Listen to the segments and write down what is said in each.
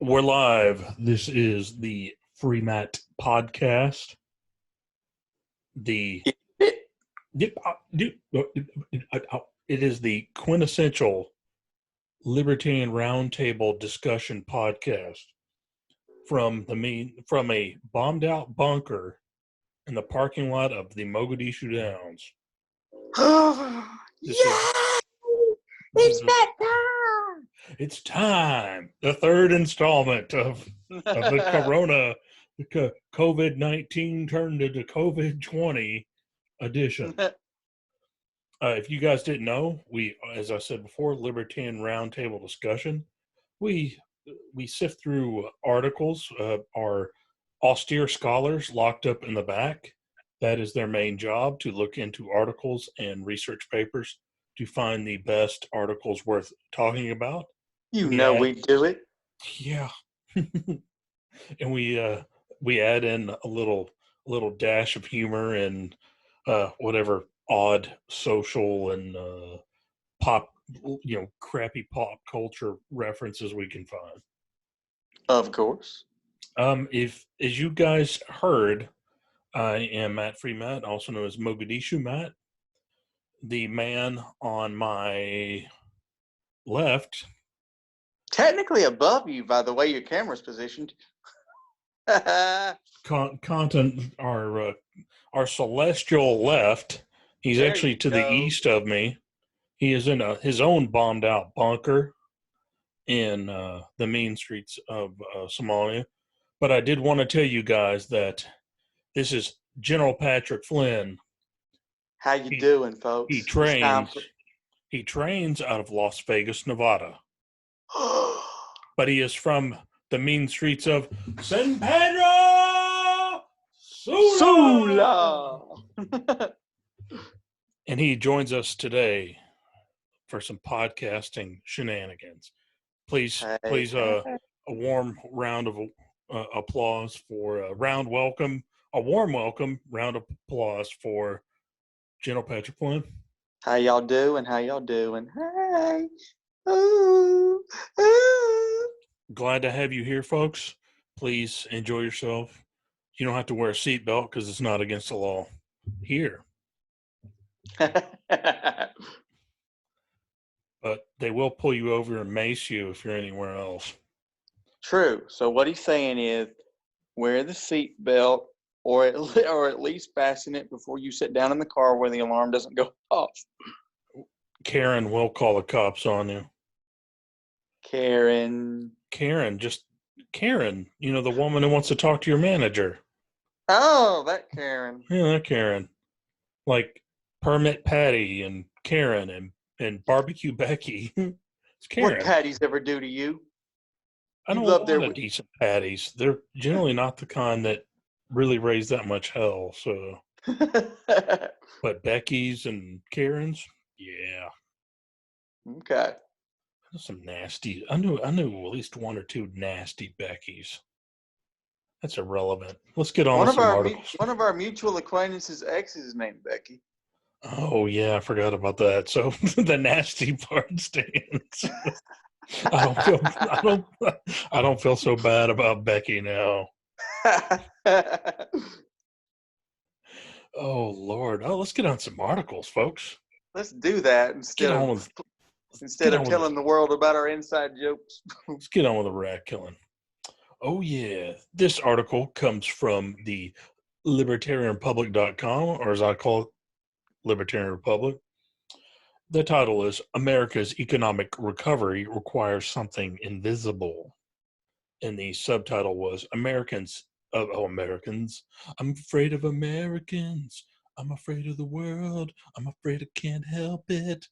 We're live. This is the Free Matt podcast. The it is the quintessential libertarian roundtable discussion podcast from a bombed out bunker in the parking lot of the Mogadishu Downs. It's that time. It's time. The third installment of the Corona COVID-19 turned into COVID-20 edition. If you guys didn't know, we, as I said before, libertarian roundtable discussion. We sift through articles. Our austere scholars locked up in the back. That is their main job, to look into articles and research papers to find the best articles worth talking about. We do it. Yeah. And we add in a little dash of humor and whatever odd social and crappy pop culture references we can find. Of course. If, as you guys heard, I am Matt Free Matt, also known as Mogadishu Matt. The man on my left, technically above you by the way your camera's positioned. content, our celestial left. He's there actually to the east of me. He is in his own bombed out bunker in the mean streets of Somalia. But I did want to tell you guys that this is General Patrick Flynn. How you doing, folks? He trains out of Las Vegas, Nevada. But he is from the mean streets of San Pedro Sula. And he joins us today for some podcasting shenanigans. Please, a warm round of applause for a warm welcome round of applause for General Patrick Flynn. How y'all doing? Hey. Ooh. Glad to have you here, folks. Please enjoy yourself. You don't have to wear a seatbelt because it's not against the law here. But they will pull you over and mace you if you're anywhere else. True. So what he's saying is wear the seatbelt or at least fasten it before you sit down in the car where the alarm doesn't go off. Karen will call the cops on you. Karen, you know, the woman who wants to talk to your manager. Oh, that Karen. Yeah, that Karen. Like Permit Patty and Karen and Barbecue Becky. It's Karen. What patties ever do to you? I don't love their decent patties. They're generally not the kind that really raise that much hell. So, but Becky's and Karen's, yeah. Okay. Some nasty. I knew at least one or two nasty Beckys. That's irrelevant. Let's get on with some articles. One of our mutual acquaintances' ex is named Becky. Oh yeah, I forgot about that. So the nasty part stands. I don't feel so bad about Becky now. Oh Lord. Oh, let's get on some articles, folks. Let's do that instead of telling the world about our inside jokes. Let's get on with the rat killing. Oh yeah. This article comes from the libertarianrepublic.com, or as I call it, Libertarian Republic. The title is America's Economic Recovery Requires Something Invisible. And the subtitle was Americans. I'm afraid of Americans. I'm afraid of the world. I'm afraid I can't help it.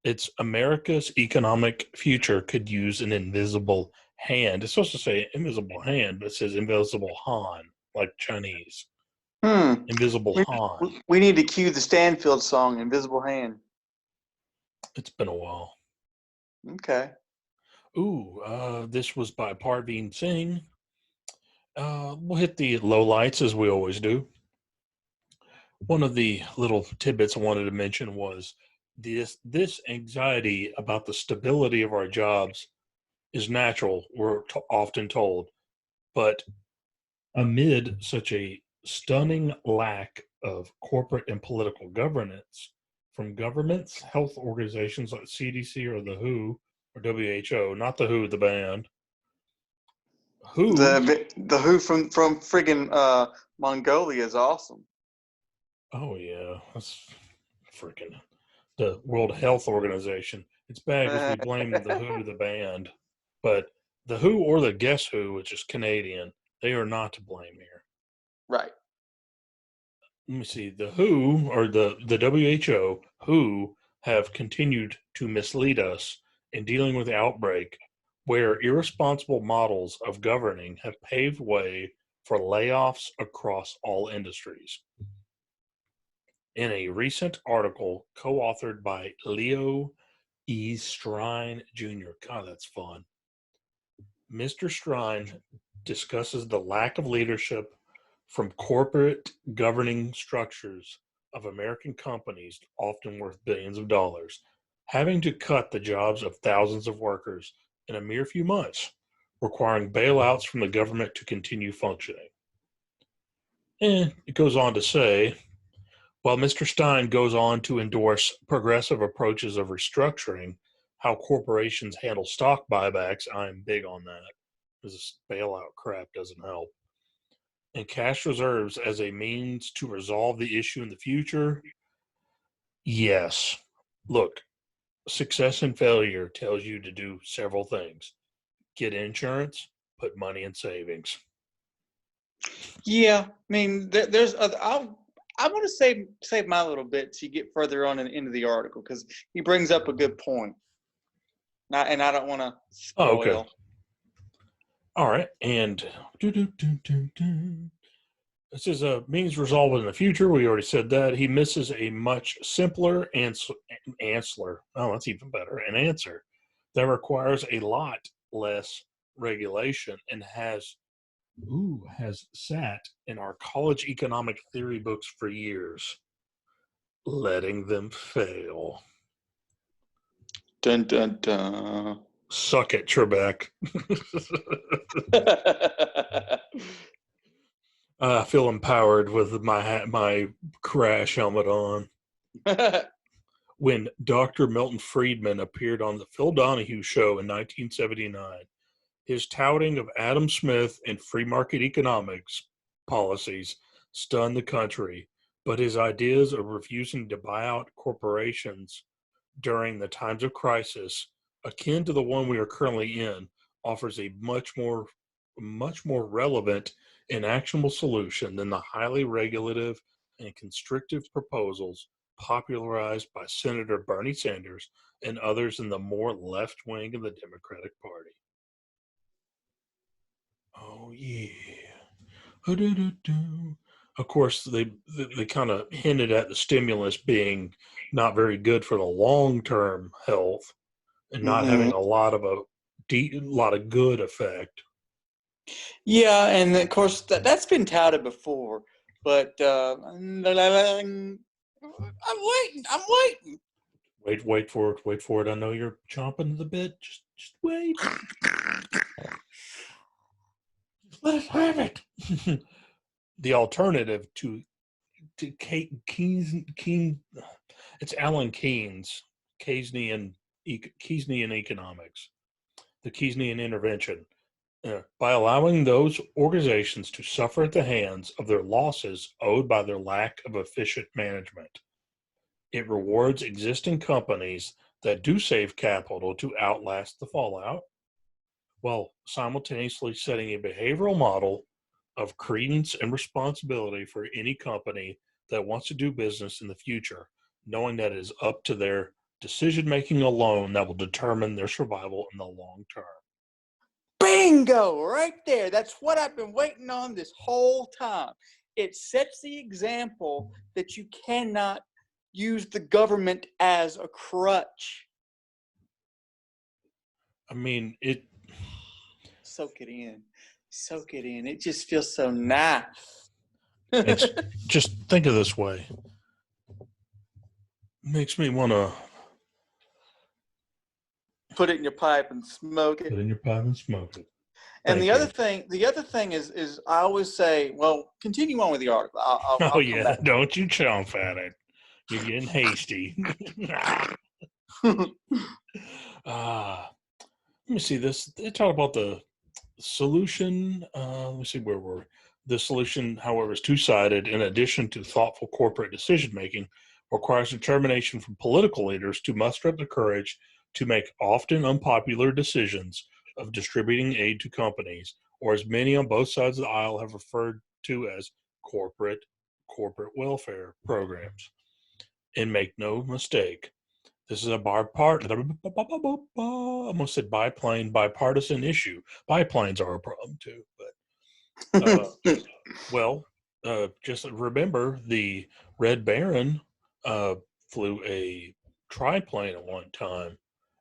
It's America's economic future could use an invisible hand. It's supposed to say invisible hand, but it says invisible Han, like Chinese. Invisible Han. We need to cue the Stanfield song, Invisible Hand. It's been a while. Okay. Ooh, this was by Parveen Singh. We'll hit the lowlights as we always do. One of the little tidbits I wanted to mention was this anxiety about the stability of our jobs is natural, we're often told, but amid such a stunning lack of corporate and political governance from governments, health organizations like CDC or the WHO or WHO, not the WHO, the band. WHO. The Who from friggin' Mongolia is awesome. Oh yeah, that's freaking the World Health Organization. It's bad because we blame the WHO, the band, but the WHO or the Guess Who, which is Canadian, they are not to blame here. Right. Let me see. The WHO or the WHO, who have continued to mislead us in dealing with the outbreak, where irresponsible models of governing have paved way for layoffs across all industries. In a recent article co-authored by Leo E. Strine Jr. God, that's fun. Mr. Strine discusses the lack of leadership from corporate governing structures of American companies, often worth billions of dollars, having to cut the jobs of thousands of workers in a mere few months, requiring bailouts from the government to continue functioning. And it goes on to say, while Mr. Stein goes on to endorse progressive approaches of restructuring, how corporations handle stock buybacks, I'm big on that, because this bailout crap doesn't help, and cash reserves as a means to resolve the issue in the future, yes. Look, success and failure tells you to do several things. Get insurance, put money in savings. Yeah, I mean, there's other. I want to save my little bit to get further on into the article because he brings up a good point. And I don't want to spoil. Oh, okay. All right, and this is a means resolved in the future. We already said that. He misses a much simpler answer. Oh, that's even better. An answer that requires a lot less regulation and has sat in our college economic theory books for years, letting them fail. Dun dun dun. Suck it, Trebek. I feel empowered with my crash helmet on. When Dr. Milton Friedman appeared on the Phil Donahue Show in 1979, his touting of Adam Smith and free market economics policies stunned the country, but his ideas of refusing to buy out corporations during the times of crisis, akin to the one we are currently in, offers a much more relevant and actionable solution than the highly regulative and constrictive proposals popularized by Senator Bernie Sanders and others in the more left wing of the Democratic Party. Oh yeah. Of course, they kind of hinted at the stimulus being not very good for the long term health and not having a lot of good effect. Yeah, and of course that's been touted before, but I'm waiting. Wait for it. I know you're chomping at the bit. Just wait. Let us have it. The alternative to Keynes, it's Alan Keynes, Keynesian economics, the Keynesian intervention. By allowing those organizations to suffer at the hands of their losses owed by their lack of efficient management. It rewards existing companies that do save capital to outlast the fallout, while simultaneously setting a behavioral model of credence and responsibility for any company that wants to do business in the future, knowing that it is up to their decision-making alone that will determine their survival in the long term. Bingo! Right there. That's what I've been waiting on this whole time. It sets the example that you cannot use the government as a crutch. I mean, soak it in. It just feels so nice. It's just think of this way. Makes me want to Put it in your pipe and smoke Put it. it in your pipe and smoke it. And Thank you. the other thing is I always say, well, continue on with the article. Oh, I'll come yeah. back. Don't you chomp at it. You're getting hasty. Let me see this. They talk about the solution. Let me see where we're. The solution, however, is two-sided. In addition to thoughtful corporate decision-making, requires determination from political leaders to muster up the courage to make often unpopular decisions of distributing aid to companies, or as many on both sides of the aisle have referred to as corporate welfare programs. And make no mistake, this is a bipartisan. I almost said bipartisan issue. Biplanes are a problem too, but just remember the Red Baron flew a triplane at one time,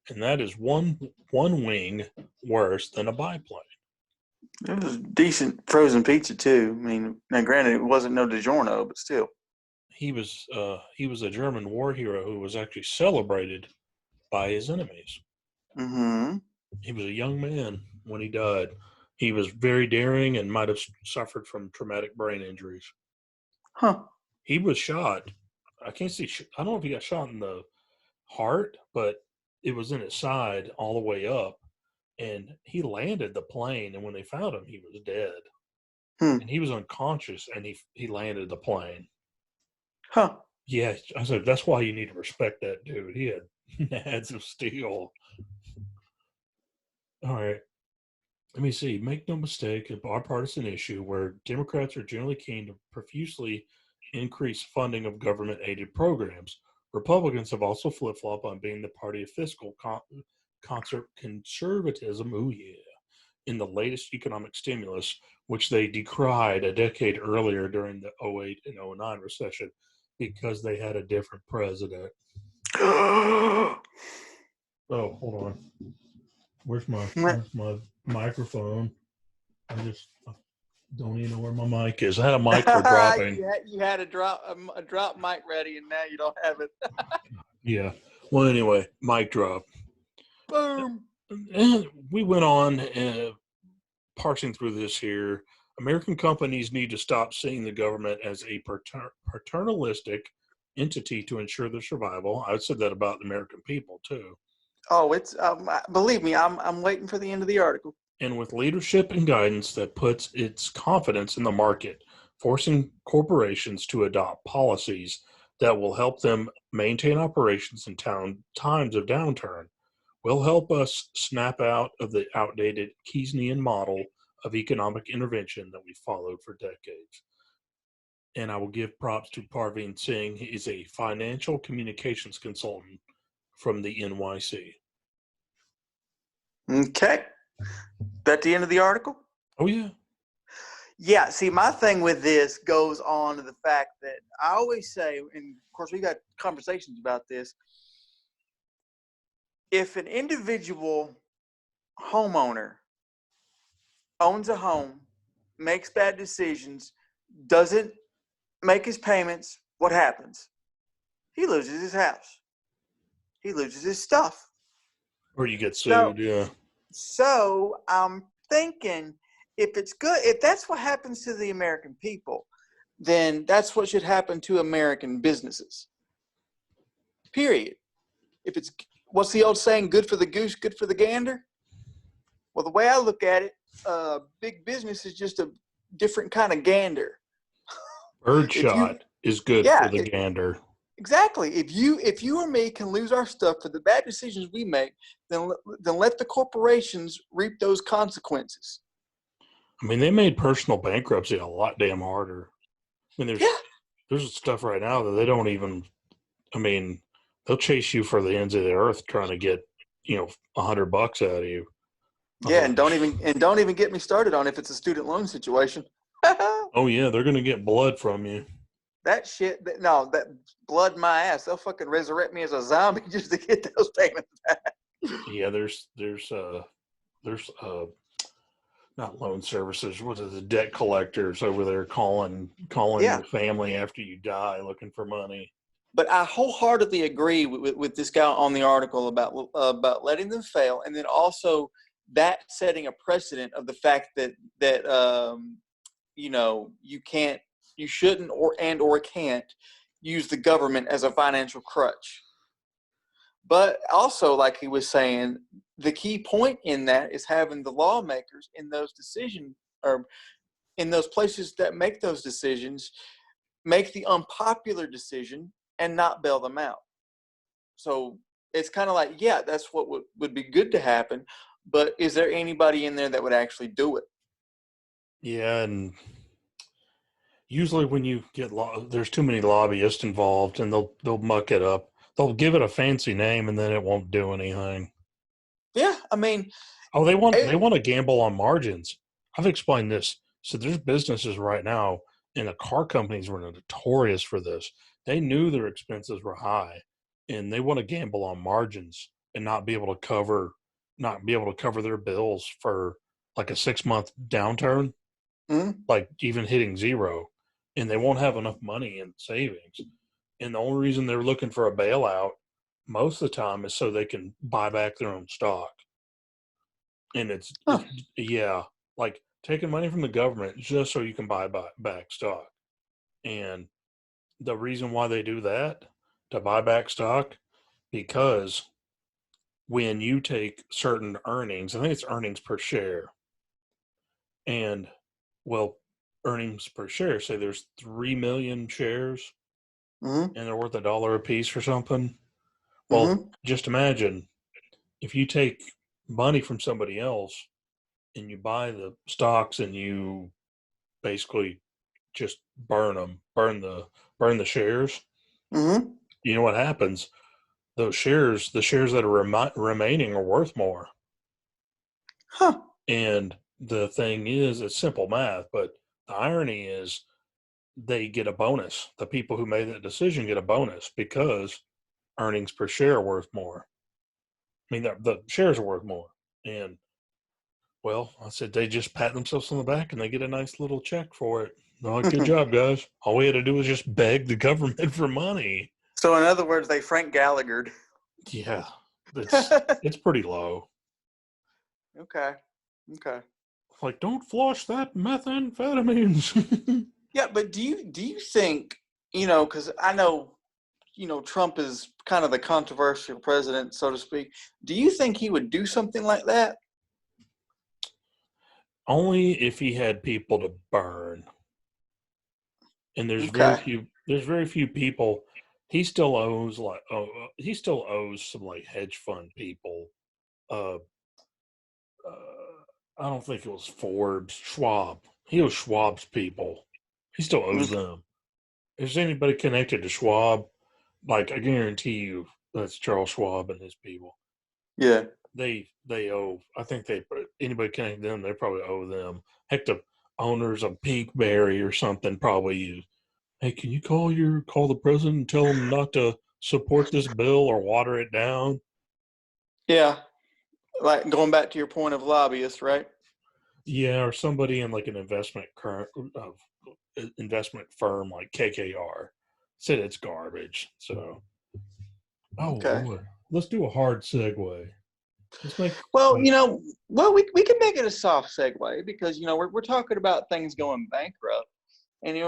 and that is one wing worse than a biplane. It was decent frozen pizza too. I mean, now granted, it wasn't no DiGiorno, but still. He was a German war hero who was actually celebrated by his enemies. Mm-hmm. He was a young man when he died. He was very daring and might have suffered from traumatic brain injuries. Huh. He was shot. I can't see. I don't know if he got shot in the heart, but it was in his side all the way up. And he landed the plane. And when they found him, he was dead. Hmm. And he was unconscious. And he landed the plane. Huh. Yeah, I said that's why you need to respect that dude. He had nads of steel. All right. Let me see. Make no mistake, a bipartisan issue where Democrats are generally keen to profusely increase funding of government-aided programs. Republicans have also flip-flopped on being the party of fiscal conservatism. Oh yeah, in the latest economic stimulus, which they decried a decade earlier during the 08 and 09 recession because they had a different president. Oh, hold on. Where's my microphone? I just don't even know where my mic is. I had a mic for dropping. You had a drop mic ready, and now you don't have it. Yeah. Well, anyway, mic drop. Boom. And we went on parsing through this here. American companies need to stop seeing the government as a paternalistic entity to ensure their survival. I said that about the American people too. Oh, it's believe me, I'm waiting for the end of the article. And with leadership and guidance that puts its confidence in the market, forcing corporations to adopt policies that will help them maintain operations in times of downturn, will help us snap out of the outdated Keynesian model of economic intervention that we followed for decades. And I will give props to Parveen Singh. He is a financial communications consultant from the NYC. Okay. That the end of the article? Oh, yeah. Yeah, see, my thing with this goes on to the fact that I always say, and of course we got conversations about this, if an individual homeowner owns a home, makes bad decisions, doesn't make his payments, what happens? He loses his house. He loses his stuff. Or you get sued, yeah. So I'm thinking if it's good, if that's what happens to the American people, then that's what should happen to American businesses. Period. If it's, what's the old saying, good for the goose, good for the gander? Well, the way I look at it, big business is just a different kind of gander. Birdshot is good for the gander. Exactly. If you or me can lose our stuff for the bad decisions we make, then let the corporations reap those consequences. I mean, they made personal bankruptcy a lot damn harder. I mean, there's stuff right now that they don't even. I mean, they'll chase you for the ends of the earth trying to get $100 out of you. Yeah, and don't even get me started on if it's a student loan situation. Oh yeah, they're gonna get blood from you. That shit. That blood my ass. They'll fucking resurrect me as a zombie just to get those payments back. Yeah, there's not loan services. What is the debt collectors over there calling your family after you die looking for money? But I wholeheartedly agree with this guy on the article about letting them fail, and then also that setting a precedent of the fact that you shouldn't or can't use the government as a financial crutch. But also, like he was saying, the key point in that is having the lawmakers in those decisions, or in those places that make those decisions, make the unpopular decision and not bail them out. So it's kind of like, yeah, that's what would be good to happen, but is there anybody in there that would actually do it? Yeah, and usually when you get there's too many lobbyists involved, and they'll muck it up. They'll give it a fancy name, and then it won't do anything. Yeah, I mean, Oh, they it, want to gamble on margins. I've explained this. So there's businesses right now, and the car companies were notorious for this. They knew their expenses were high, and they want to gamble on margins and not be able to cover their bills for like a 6 month downturn, mm, like even hitting zero, and they won't have enough money in savings. And the only reason they're looking for a bailout most of the time is so they can buy back their own stock. And huh, yeah, like taking money from the government just so you can buy back stock. And the reason why they do that, to buy back stock, because when you take certain earnings, I think it's earnings per share, and well, earnings per share, say there's 3 million shares mm, and they're worth $1 a piece or something. Well, mm, just imagine if you take money from somebody else and you buy the stocks and you basically just burn the shares. mm, You know what happens? The shares that are remaining are worth more. huh, And the thing is, it's simple math, but the irony is they get a bonus. The people who made that decision get a bonus because earnings per share are worth more. I mean, the shares are worth more. And well, I said they just pat themselves on the back and they get a nice little check for it. Oh, good job, guys. All we had to do was just beg the government for money. So in other words, they Frank Gallagher'd. Yeah, it's pretty low. Okay. Okay. Like, don't flush that methamphetamines. Yeah, but do you think, because I know, Trump is kind of the controversial president, so to speak. Do you think he would do something like that? Only if he had people to burn. And Okay. there's very few people. He still owes he still owes some like hedge fund people. Uh, I don't think it was Forbes, Schwab. He owes Schwab's people. He still owes Okay. them. If there's anybody connected to Schwab, like I guarantee you, that's Charles Schwab and his people. Yeah. They owe. I think they anybody connected to them, they probably owe them. Heck, the owners of Pinkberry or something probably. Hey, can you call the president and tell him not to support this bill or water it down? Yeah. Like going back to your point of lobbyists, right? Yeah, or somebody in like an investment firm like KKR said it's garbage. So, oh Okay. Lord, let's do a hard segue. Let's make Well, like we can make it a soft segue because we're talking about things going bankrupt. And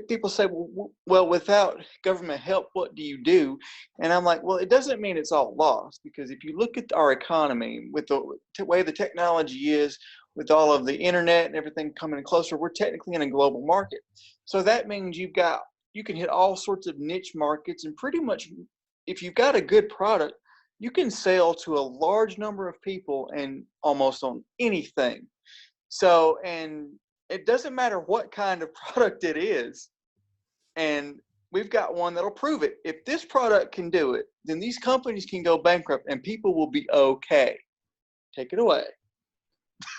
people say, well, without government help, what do you do? And I'm like, well, it doesn't mean it's all lost, because if you look at our economy with the way the technology is, with all of the internet and everything coming closer, we're technically in a global market. So that means you can hit all sorts of niche markets, and pretty much, if you've got a good product, you can sell to a large number of people and almost on anything. So, and it doesn't matter what kind of product it is. And we've got one that'll prove it. If this product can do it, then these companies can go bankrupt and people will be okay. Take it away.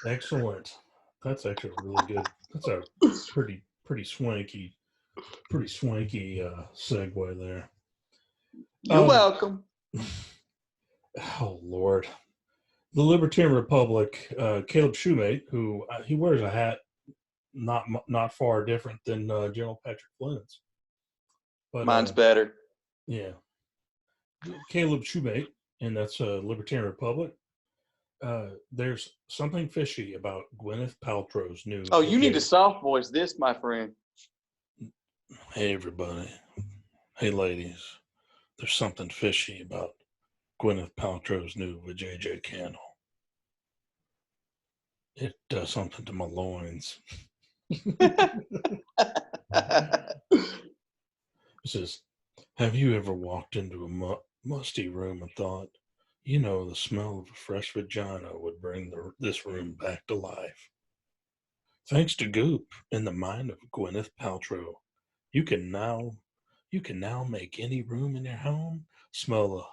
excellent. That's actually really good. That's a pretty swanky segue there. You're Um, welcome. oh Lord, the Libertarian Republic, Caleb Shoemate, who he wears a hat not far different than General Patrick Flynn's, but Mine's better. Yeah. Caleb Shoemate, and that's Libertarian Republic. There's something fishy about Gwyneth Paltrow's new Oh, you need to Vajayjay. soft voice this, my friend. Hey, everybody. Hey, ladies. There's something fishy about Gwyneth Paltrow's new Vajayjay candle. It does something to my loins. It says, have you ever walked into a musty room and thought, the smell of a fresh vagina would bring this room back to life? Thanks to Goop and the mind of Gwyneth Paltrow, you can now you can now make any room in your home smell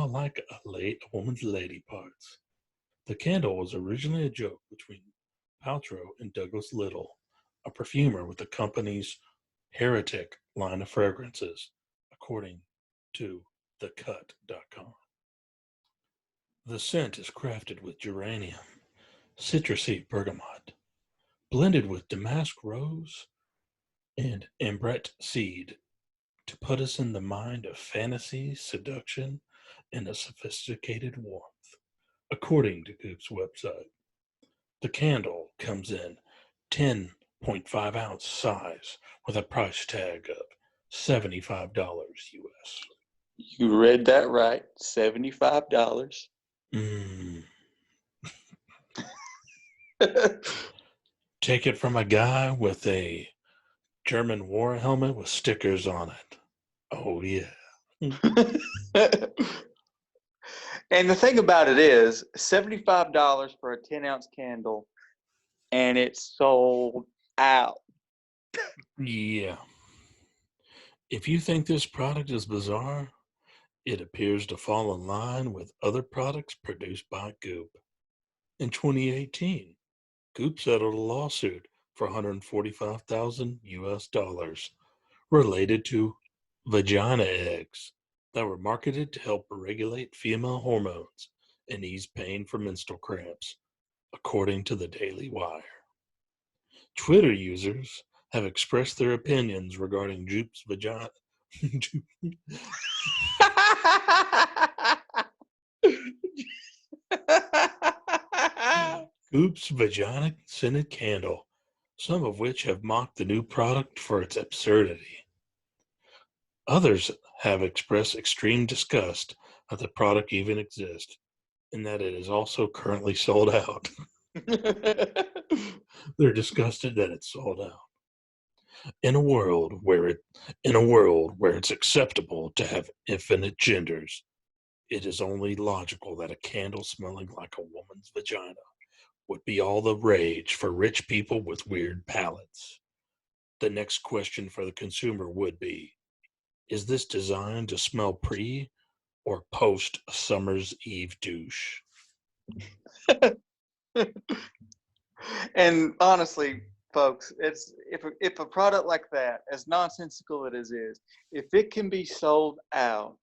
like a woman's lady parts. The candle was originally a joke between Paltrow and Douglas Little, a perfumer with the company's Heretic line of fragrances, according to thecut.com. The scent is crafted with geranium, citrusy bergamot, blended with damask rose and ambrette seed to put us in the mind of fantasy, seduction, and a sophisticated warmth, according to Goop's website. The candle comes in 10.5-ounce size with a price tag of $75 US. You read that right. $75. Mm. Take it from a guy with a German war helmet with stickers on it. Oh, yeah. And the thing about it is, $75 for a 10-ounce candle, and it's sold out. Yeah. If you think this product is bizarre, it appears to fall in line with other products produced by Goop. In 2018, Goop settled a lawsuit for 145,000 US dollars related to vagina eggs that were marketed to help regulate female hormones and ease pain from menstrual cramps, according to the Daily Wire. Twitter users have expressed their opinions regarding Goop's vagina. Goop's vagina scented candle, some of which have mocked the new product for its absurdity. Others have expressed extreme disgust that the product even exists and that it is also currently sold out. They're disgusted that it's sold out. In a world where it's acceptable to have infinite genders, it is only logical that a candle smelling like a woman's vagina would be all the rage for rich people with weird palates. The next question for the consumer would be, is this designed to smell pre or post a summer's eve douche? And honestly, folks, it's if a product like that, as nonsensical it is, if it can be sold out,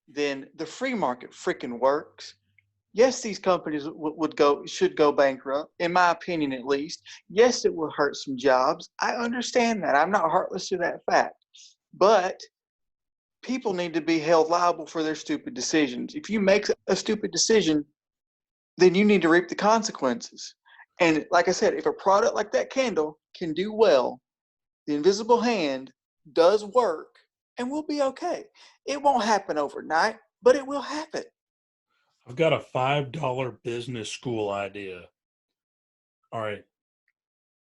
then the free market freaking works. Yes, these companies should go bankrupt, in my opinion at least. Yes, it will hurt some jobs. I understand that. I'm not heartless to that fact. But people need to be held liable for their stupid decisions. If you make a stupid decision, then you need to reap the consequences. And like I said, if a product like that candle can do well, the invisible hand does work and we'll be okay. It won't happen overnight, but it will happen. I've got a $5 business school idea. All right.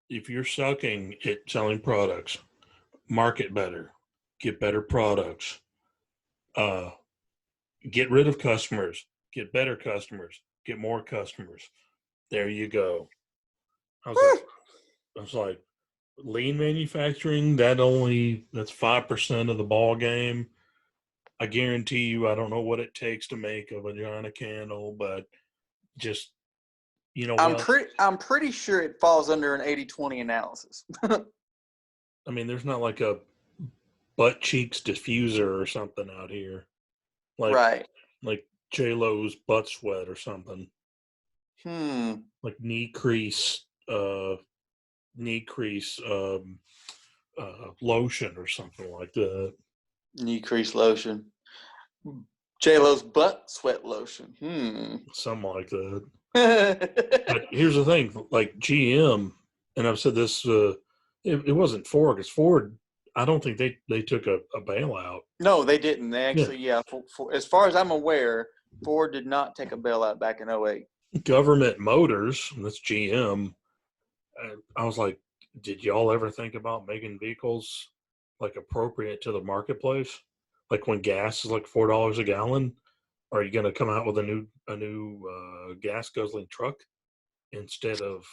If you're sucking at selling products, market better, get better products, uh, get rid of customers, get better customers, get more customers. There you go. I was like, lean manufacturing, that's 5% of the ball game. I guarantee you, I don't know what it takes to make a vagina candle, but just, you know what? I'm pretty sure it falls under an 80-20 analysis. I mean, there's not like a butt cheeks diffuser or something out here, like Right. like J Lo's butt sweat or something, Hmm. like knee crease lotion or something like that. Knee crease lotion. J-Lo's butt sweat lotion. something like that. Hmm. But here's the thing, like GM, and I've said this, it wasn't Ford, because Ford, I don't think they took a bailout. No, they didn't. They Yeah, actually, yeah. As far as I'm aware, Ford did not take a bailout back in '08. Government Motors, that's GM. I was like, did y'all ever think about making vehicles like appropriate to the marketplace? Like when gas is like $4 a gallon, are you going to come out with a new gas guzzling truck instead of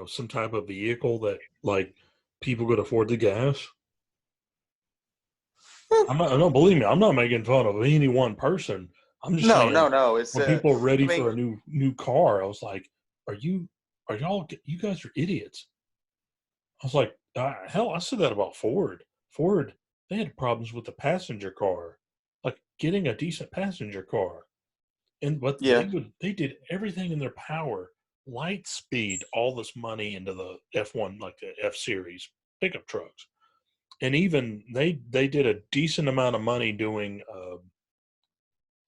some type of vehicle that like people could afford the gas? I'm not. No, believe me, I'm not making fun of any one person. I'm just No, no, saying no. It's when people are I ready mean, for a new car, I was like, are y'all you guys are idiots. I was like, hell, I said that about Ford. Ford, they had problems with the passenger car, like getting a decent passenger car. But yeah, they did everything in their power, light speed, all this money into the F1, like the F series pickup trucks. And even they did a decent amount of money doing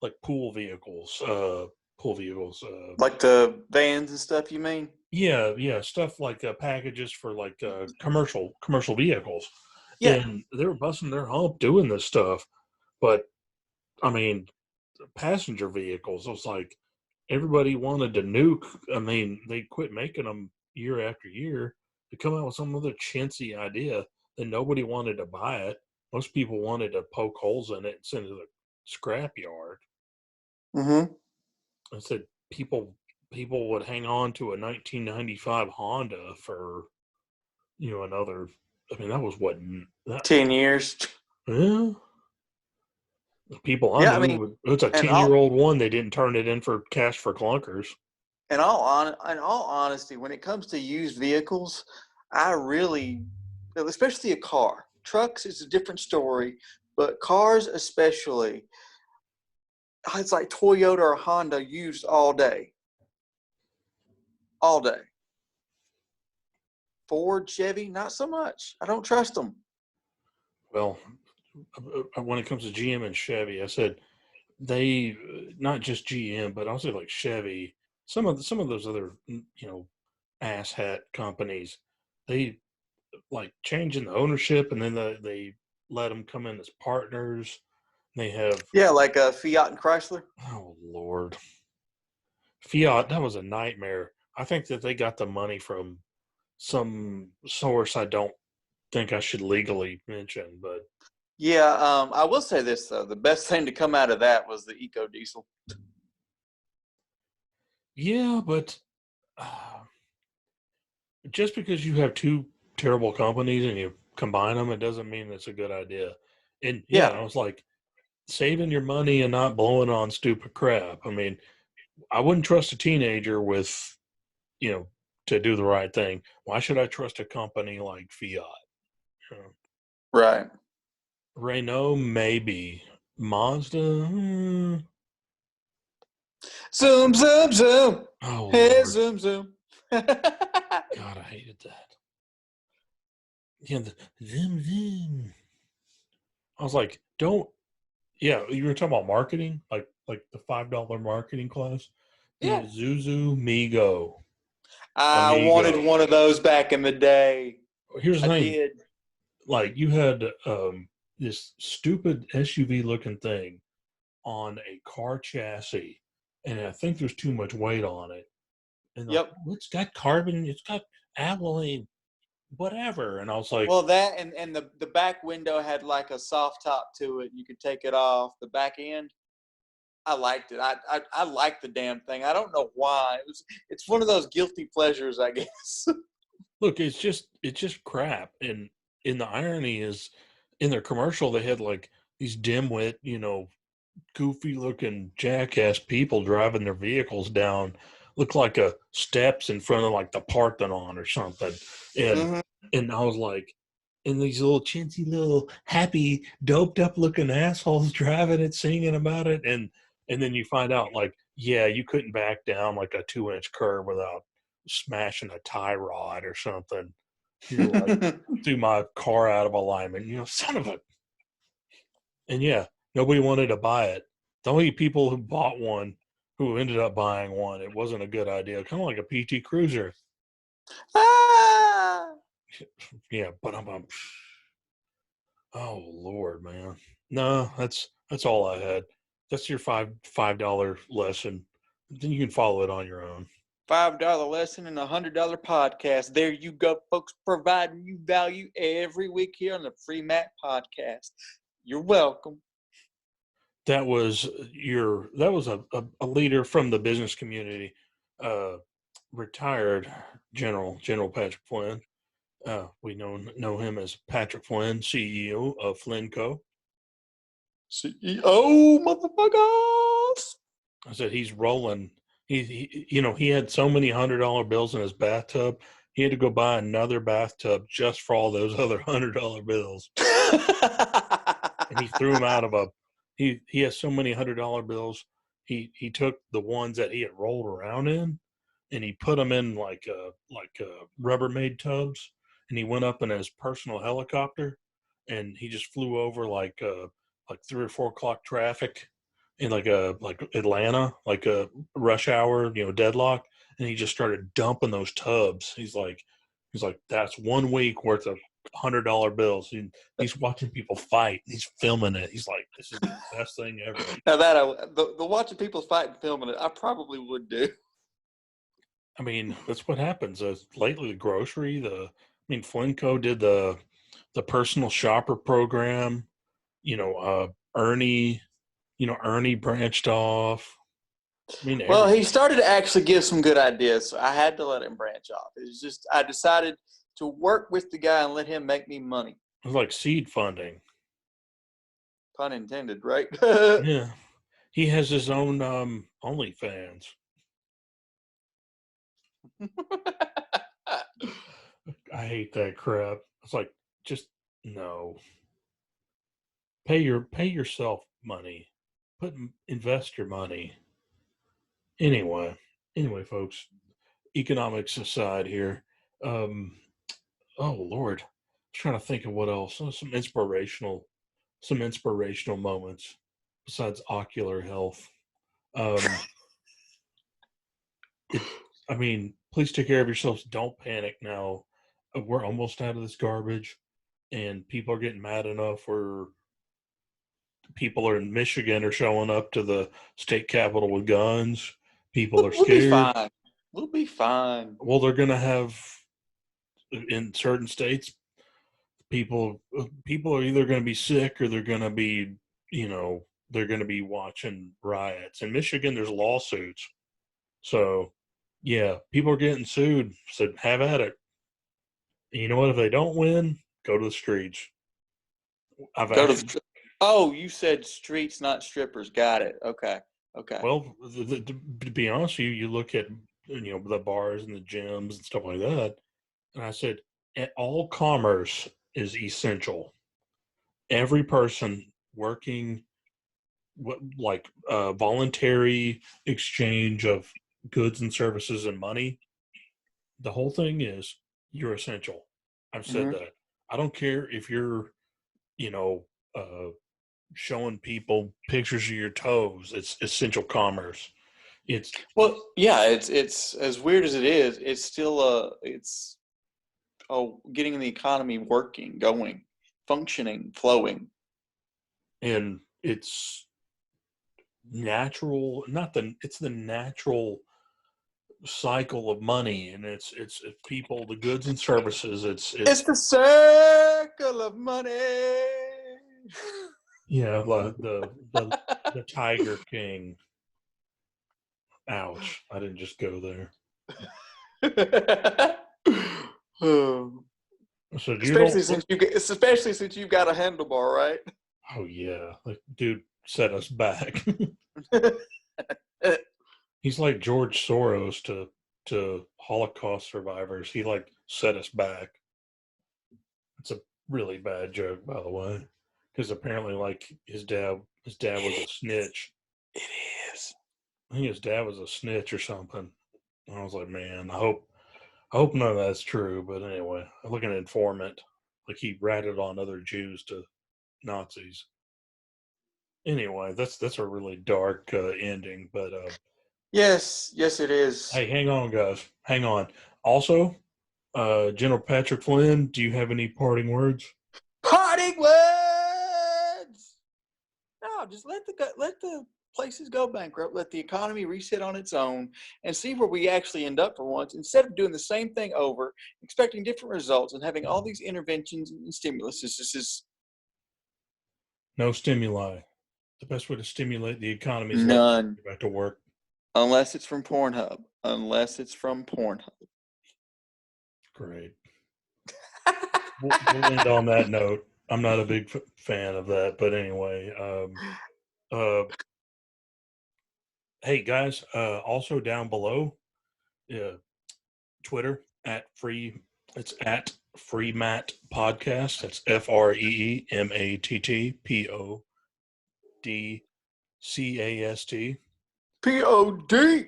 like pool vehicles. like the vans and stuff. You mean? Yeah, stuff like packages for like commercial vehicles, Yeah, and they were busting their hump doing this stuff. But I mean, passenger vehicles, it was like everybody wanted to nuke. I mean, they quit making them year after year to come out with some other chintzy idea that nobody wanted to buy it. Most people wanted to poke holes in it and send it to the scrap yard. Mm-hmm. I said people would hang on to a 1995 Honda for another. I mean, that was what that. 10 years. Yeah, the people I Yeah, I mean, knew, it's a and 10-year old one. They didn't turn it in for cash for clunkers. in all honesty, when it comes to used vehicles, I really, especially a car, trucks is a different story, but cars especially, it's like Toyota or Honda used all day. Ford, Chevy, not so much. I don't trust them. Well, when it comes to GM and Chevy, I said they not just GM, but also like Chevy. Some of those other asshat companies, they like changing the ownership, and then they let them come in as partners. They have, Yeah, like Fiat and Chrysler. oh Lord, Fiat. That was a nightmare. I think that they got the money from some source I don't think I should legally mention, but Yeah, I will say this though: the best thing to come out of that was the eco diesel. yeah, but uh, just because you have two terrible companies and you combine them, it doesn't mean it's a good idea. And yeah, Yeah, I was like, saving your money and not blowing on stupid crap. I mean, I wouldn't trust a teenager with, you know, to do the right thing. Why should I trust a company like Fiat? right. Renault, maybe. Mazda, Zoom, zoom, zoom. oh Hey, Lord, zoom, zoom. God, I hated that. Yeah, them. I was like, don't. Yeah, you were talking about marketing, like the $5 marketing class. The Yeah, Isuzu Migo, I wanted Amigo. one of those back in the day. Here's I the thing: did. like you had this stupid SUV looking thing on a car chassis, and I think there's too much weight on it. And like, Yep. oh, it's got carbon, it's got alloy, whatever. And I was like, Well, that and the back window had like a soft top to it. You could take it off. The back end, I liked it. I liked the damn thing. I don't know why. It's one of those guilty pleasures, I guess. look, it's just crap. And the irony is, in their commercial, they had like these dimwit, goofy looking jackass people driving their vehicles down, look like a steps in front of like the Parthenon or something. And Hmm. and I was like, and these little chintzy little happy doped up looking assholes driving it, singing about it, and then you find out like, yeah, you couldn't back down like a 2-inch curve without smashing a tie rod or something. You're like, threw my car out of alignment. Son of a. And yeah, nobody wanted to buy it. The only people who bought one who ended up buying one, it wasn't a good idea. Kind of like a PT Cruiser. Ah! Yeah, but oh Lord, man. No, that's all I had. That's your $5 lesson. Then you can follow it on your own. $5 lesson and $100 podcast. There you go, folks, providing you value every week here on the Free Matt podcast. You're welcome. That was a leader from the business community, uh, retired General Patrick Flynn. We know him as Patrick Flynn, CEO of Flynn Co. CEO, motherfuckers. I said he's rolling. He had so many $100 bills in his bathtub. He had to go buy another bathtub just for all those other $100 bills, and he threw them out of a. He has so many $100 bills. He took the ones that he had rolled around in, and he put them in like Rubbermaid tubs, and he went up in his personal helicopter, and he just flew over like 3 or 4 o'clock traffic in like Atlanta, like a rush hour, deadlock, and he just started dumping those tubs. He's like that's 1 week worth of $100 bills. He's watching people fight. He's filming it. He's like, this is the best thing ever. Now the watching people fight and filming it, I probably would do. I mean, that's what happens. Lately, the grocery, Flinco did the personal shopper program. Ernie, Ernie branched off. I mean, Well, everybody. he started to actually give some good ideas, so I had to let him branch off. It was just I decided to work with the guy and let him make me money. It was like seed funding. Pun intended, right? Yeah, he has his own OnlyFans. I hate that crap. It's like, just no. Pay yourself money. Invest your money. Anyway, folks. Economics aside here. Um, oh Lord, I'm trying to think of what else. Some inspirational moments besides ocular health. Um, it. I mean, please take care of yourselves. Don't panic now. We're almost out of this garbage, and people are getting mad enough where people are in Michigan are showing up to the state capitol with guns. People are We'll be scared. fine. We'll be fine. Well, they're going to have in certain states people are either going to be sick or they're going to be they're going to be watching riots. In Michigan there's lawsuits, so yeah, people are getting sued, so have at it. And you know what, if they don't win, go to the streets. I've Go to actually the. Oh, you said streets, not strippers. Got it. Okay. Okay. well to be honest with you, you look at the bars and the gyms and stuff like that, and I said all commerce is essential. Every person working, like voluntary exchange of goods and services and money, the whole thing is you're essential. I've said Mm-hmm. that. I don't care if you're you know uh, showing people pictures of your toes. It's essential commerce. It's Well, yeah, it's as weird as it is. It's still it's getting the economy working, going, functioning, flowing. and it's natural, not the it's the natural cycle of money, and it's people, the goods and services. It's It's the circle of money. yeah, like the Tiger King. Ouch! I didn't just go there. Oh. So you especially don't. since especially since you've got a handlebar, right? Oh yeah, like dude set us back. He's like George Soros to Holocaust survivors. He like set us back. It's a really bad joke, by the way, because apparently, like his dad was a snitch. It is. I think his dad was a snitch or something. And I was like, man, I hope none of that's true. But anyway, I look at an informant, like he ratted on other Jews to Nazis. Anyway, that's a really dark ending. But Yes, it is. hey, hang on, guys. Hang on. Also, General Patrick Flynn, do you have any parting words? Parting words. No, just let the places go bankrupt. Let the economy reset on its own, and see where we actually end up for once. Instead of doing the same thing over, expecting different results, and having all these interventions and stimulus. This is No stimuli. The best way to stimulate the economy is let none, people get back to work. unless it's from Pornhub. Unless it's from Pornhub. Great. We'll end on that note. I'm not a big fan of that, but anyway. Uh, hey guys, also down below, uh, Twitter at free. It's at Freemat Podcast. That's FREEMATTPODCAST.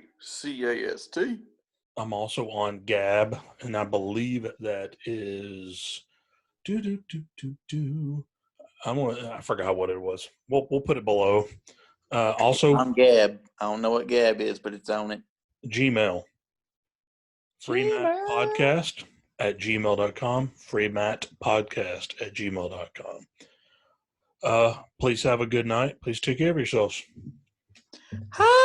PODCAST. I'm also on Gab, and I believe that is do do do do do. I forgot what it was. We'll put it below. Also, I'm Gab. I don't know what Gab is, but it's on it. Gmail. Freemat Gmail. Podcast at gmail.com. Freemat Podcast at gmail.com. Please have a good night. Please take care of yourselves. Hi.